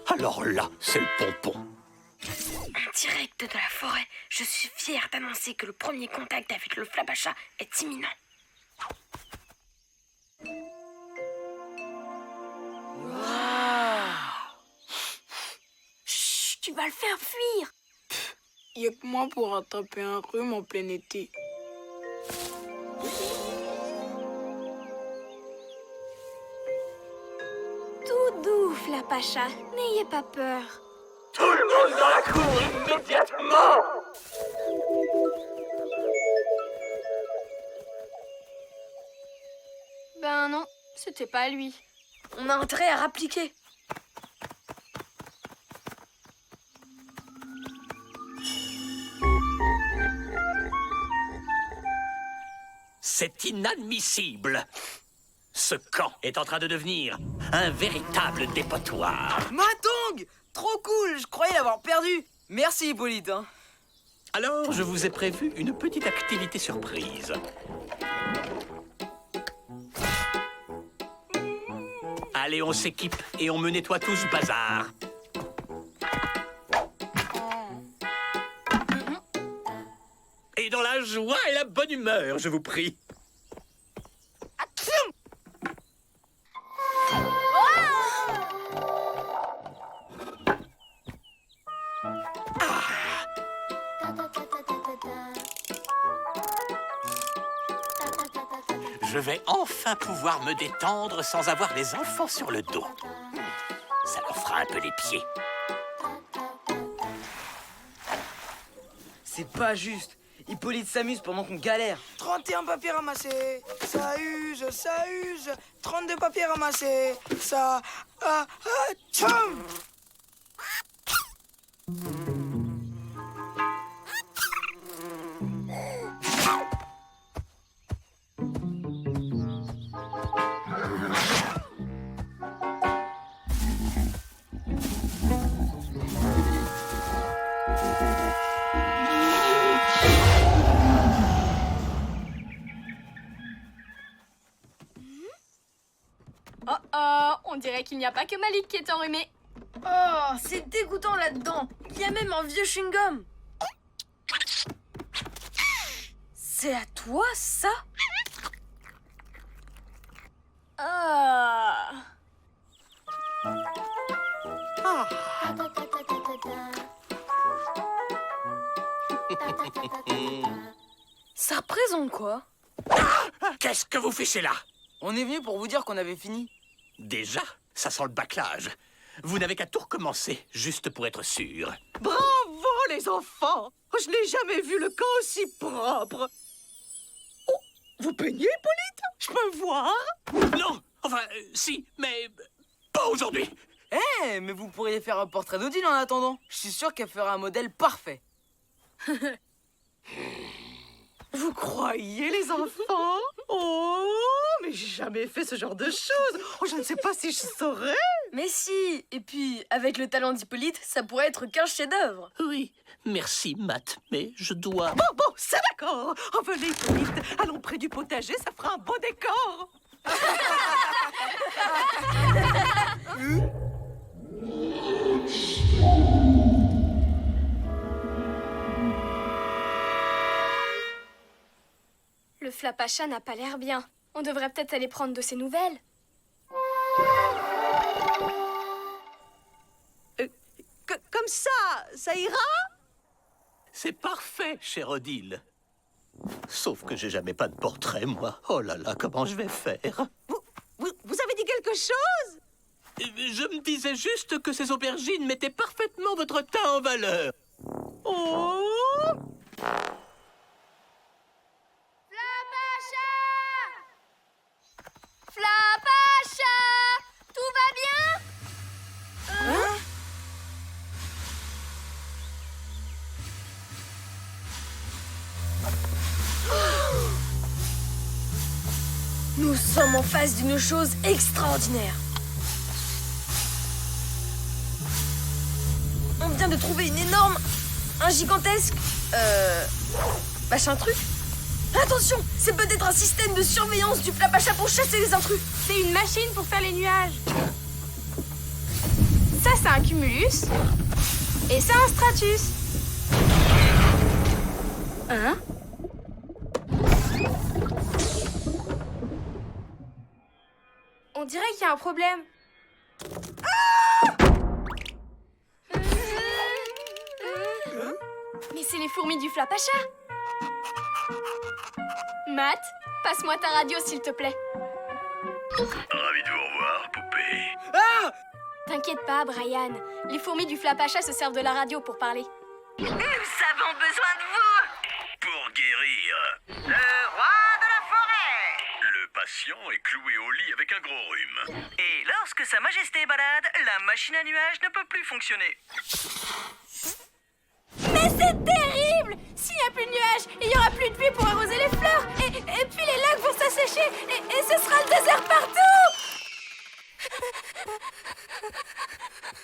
Alors là, c'est le pompon. En direct de la forêt, je suis fière d'annoncer que le premier contact avec le Flapacha est imminent. Chut, tu vas le faire fuir. Y a que moi pour attraper un rhume en plein été. Tout doux, Flapacha, n'ayez pas peur. Tout le monde dans la cour, immédiatement! Ben non, c'était pas lui. On a intérêt à rappliquer. C'est inadmissible. Ce camp est en train de devenir un véritable dépotoir. Matong! Trop cool, je croyais l'avoir perdu. Merci Hippolyte. Hein. Alors, je vous ai prévu une petite activité surprise. Allez, on s'équipe et on me nettoie tout ce bazar. Et dans la joie et la bonne humeur, je vous prie. Je vais enfin pouvoir me détendre sans avoir les enfants sur le dos. Ça leur fera un peu les pieds. C'est pas juste. Hippolyte s'amuse pendant qu'on galère. 31 papiers ramassés, ça use, ça use. 32 papiers ramassés, ça... tcham! On dirait qu'il n'y a pas que Malik qui est enrhumé. Oh, c'est dégoûtant là-dedans. Il y a même un vieux chewing-gum. C'est à toi, ça? Ça représente quoi? Qu'est-ce que vous fichez là? On est venu pour vous dire qu'on avait fini. Déjà, ça sent le bâclage. Vous n'avez qu'à tout recommencer, juste pour être sûr. Bravo, les enfants! Je n'ai jamais vu le camp aussi propre. Oh, vous peignez, Hippolyte? Je peux voir? Non, enfin, si, mais pas aujourd'hui. Eh, mais vous pourriez faire un portrait d'Odile en attendant. Je suis sûr qu'elle fera un modèle parfait. Vous croyez, les enfants? Oh, mais j'ai jamais fait ce genre de choses. Oh, je ne sais pas si je saurais. Mais si. Et puis, avec le talent d'Hippolyte, ça pourrait être qu'un chef-d'œuvre. Oui, merci, Matt, mais je dois... Bon, c'est d'accord. Oh, venez, Hippolyte. Allons près du potager, ça fera un beau décor. Le Flapacha n'a pas l'air bien. On devrait peut-être aller prendre de ses nouvelles. Comme ça ira? C'est parfait, cher Odile. Sauf que j'ai jamais pas de portrait, moi. Oh là là, comment je vais faire? Vous avez dit quelque chose? Je me disais juste que ces aubergines mettaient parfaitement votre teint en valeur. Oh! Flapacha! Tout va bien? Nous sommes en face d'une chose extraordinaire. On vient moyen de trouver une énorme... un gigantesque... machin truc. Attention, c'est peut-être un système de surveillance du Flapacha pour chasser les intrus. C'est une machine pour faire les nuages. Ça, c'est un cumulus. Et ça, un stratus. Hein? On dirait qu'il y a un problème. Mais c'est les fourmis du Flapacha. Matt, passe-moi ta radio, s'il te plaît. Ravi de vous revoir, poupée. Ah! T'inquiète pas, Brian. Les fourmis du Flapacha se servent de la radio pour parler. Nous avons besoin de vous. Pour guérir, Le roi de la forêt. le patient est cloué au lit avec un gros rhume. Et lorsque Sa Majesté est malade, la machine à nuages ne peut plus fonctionner. Mais c'est terrible! S'il n'y a plus de nuages, il n'y aura plus de pluie pour arroser les fleurs. Et puis les lacs vont s'assécher. Et ce sera le désert partout!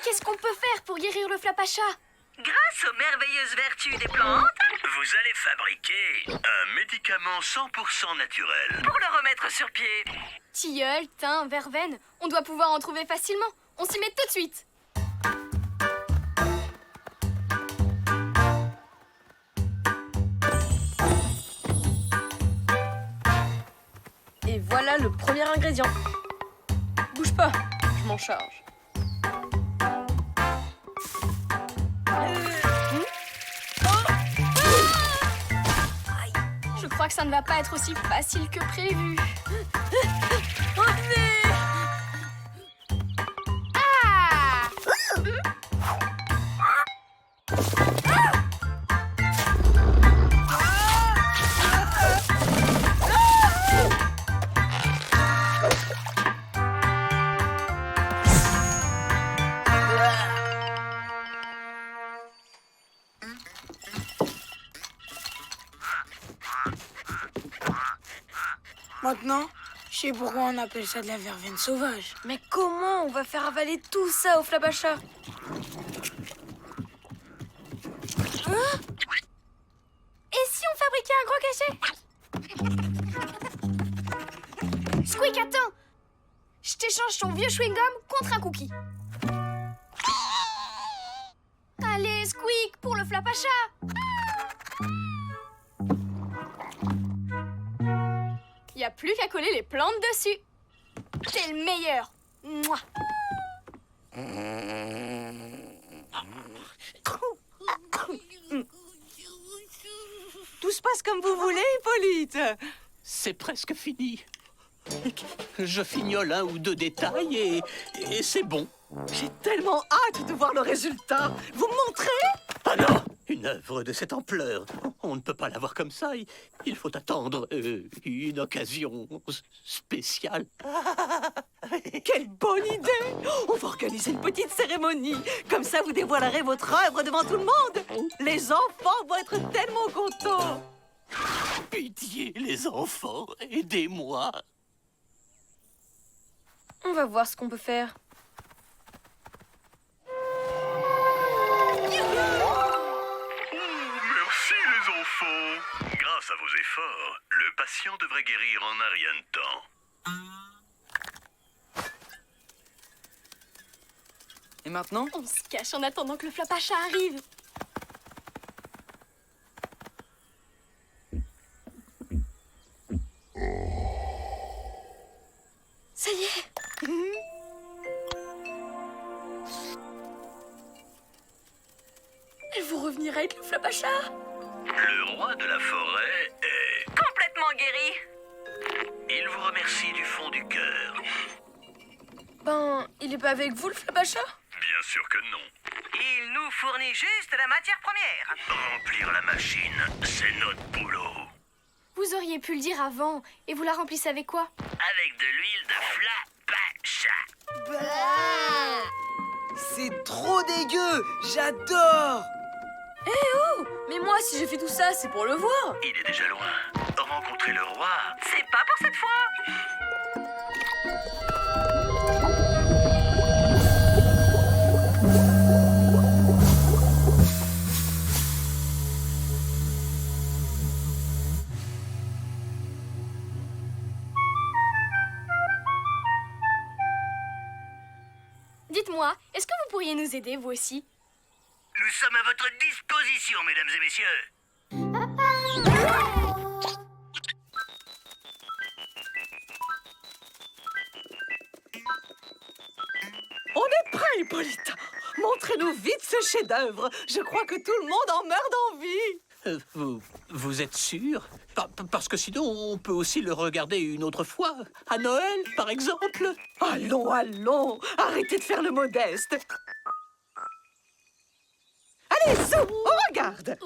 Qu'est-ce qu'on peut faire pour guérir le Flapacha? Grâce aux merveilleuses vertus des plantes, Vous allez fabriquer un médicament 100% naturel. pour le remettre sur pied. Tilleul, thym, verveine, on doit pouvoir en trouver facilement. On s'y met tout de suite. Et voilà le premier ingrédient. Bouge pas, je m'en charge. Je crois que ça ne va pas être aussi facile que prévu. Ah! Maintenant, je sais pourquoi on appelle ça de la verveine sauvage. Mais comment on va faire avaler tout ça au Flapacha? Et si on fabriquait un gros cachet? Squeak, attends! Je t'échange ton vieux chewing-gum contre un cookie. Allez, Squeak, pour le Flapacha! Y a plus qu'à coller les plantes dessus. T'es le meilleur. Mouah. Tout se passe comme vous voulez, Hippolyte. C'est presque fini. Je fignole un ou deux détails et c'est bon. J'ai tellement hâte de voir le résultat. Vous me montrez? Ah non! Une œuvre de cette ampleur, on ne peut pas l'avoir comme ça. Il faut attendre une occasion spéciale. Quelle bonne idée! On va organiser une petite cérémonie. Comme ça, vous dévoilerez votre œuvre devant tout le monde. Les enfants vont être tellement contents. Pitié, les enfants, aidez-moi. On va voir ce qu'on peut faire. Merci les enfants. Grâce à vos efforts, le patient devrait guérir en un rien de temps. Et maintenant? On se cache en attendant que le Flapacha arrive. Ça y est. Elle vous revenir avec le Flapacha? Le roi de la forêt est... Complètement guéri. Il vous remercie du fond du cœur. Ben, il est pas avec vous le Flapacha? Bien sûr que non. Il nous fournit juste la matière première. Remplir la machine, c'est notre boulot. Vous auriez pu le dire avant. Et vous la remplissez avec quoi? Avec de l'huile de Flapacha. C'est trop dégueu. J'adore. Mais moi, si j'ai fait tout ça, c'est pour le voir. Il est déjà loin. Rencontrer le roi. C'est pas pour cette fois. vous pourriez nous aider, vous aussi? Nous sommes à votre disposition, mesdames et messieurs. On est prêt, Hippolyte. Montrez-nous vite ce chef-d'œuvre. Je crois que tout le monde en meurt d'envie. Vous êtes sûr? Parce que sinon, on peut aussi le regarder une autre fois. À Noël, par exemple. Allons, allons. Arrêtez de faire le modeste. Allez, zoom, on regarde.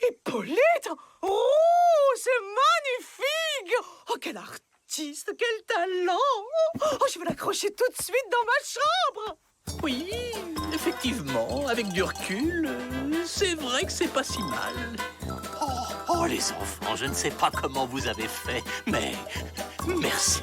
Hippolyte! Oh, c'est magnifique! Oh, quel artiste, quel talent! Oh, je vais l'accrocher tout de suite dans ma chambre! Oui, effectivement, avec du recul, c'est vrai que c'est pas si mal. Oh, les enfants, je ne sais pas comment vous avez fait, mais merci.